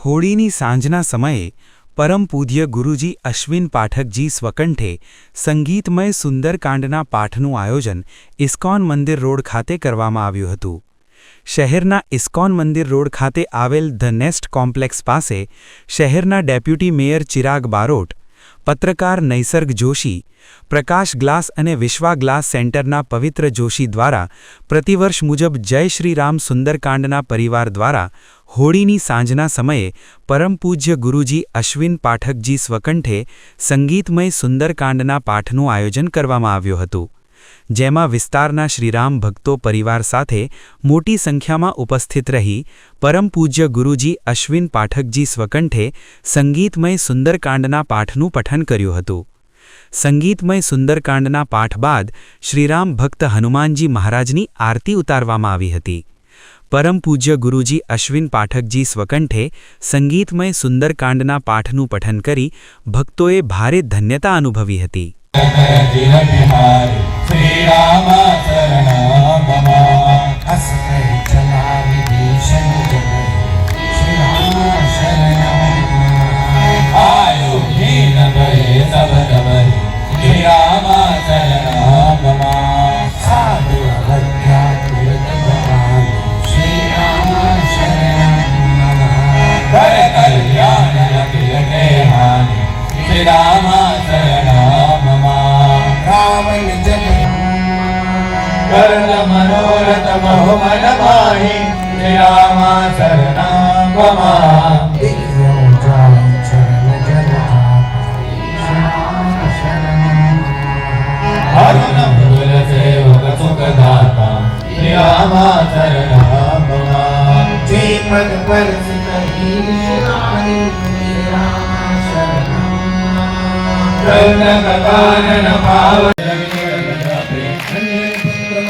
હોળીની સાંજના સમયે પરમ પૂજ્ય ગુરુજી અશ્વિન પાઠકજી સ્વકંઠે સંગીતમય સુંદરકાંડના પાઠનું આયોજન ઇસ્કોન મંદિર રોડ ખાતે કરવામાં આવ્યું હતું। શહેરના ઇસ્કોન મંદિર રોડ ખાતે આવેલ ધ નેસ્ટ કોમ્પ્લેક્સ પાસે શહેરના ડેપ્યુટી મેયર ચિરાગ બારોટ, પત્રકાર નૈસર્ગ જોશી, પ્રકાશ ગ્લાસ અને વિશ્વા ગ્લાસ સેન્ટરના પવિત્ર જોશી દ્વારા પ્રતિવર્ષ મુજબ જય શ્રી રામ સુંદરકાંડના પરિવાર દ્વારા હોળીની સાંજના સમયે પરમ પૂજ્ય ગુરુજી અશ્વિન પાઠકજી સ્વકંઠે સંગીતમય સુંદરકાંડના પાઠનું આયોજન કરવામાં આવ્યું હતું, જેમાં વિસ્તારના શ્રીરામ ભક્તો પરિવાર સાથે મોટી સંખ્યામાં ઉપસ્થિત રહી પરમ પૂજ્ય ગુરુજી અશ્વિન પાઠકજી સ્વકંઠે સંગીતમય સુંદરકાંડના પાઠનું પઠન કર્યું હતું। સંગીતમય સુંદરકાંડના પાઠ બાદ શ્રીરામ ભક્ત હનુમાનજી મહારાજની આરતી ઉતારવામાં આવી હતી। પરમ પૂજ્ય ગુરુજી અશ્વિન પાઠકજી સ્વકંઠે સંગીતમય સુંદરકાંડના પાઠનું પઠન કરી ભક્તોએ ભારે ધન્યતા અનુભવી હતી। मनोरथ बहुमन माहि श्री राम शरणं मम। हरुण भूल सेवक सुखदाता श्री राम शरणं मम। श्रीमद परसित ईश्वराय श्री राम शरणं। कर्ण ककानन पावन हनुमान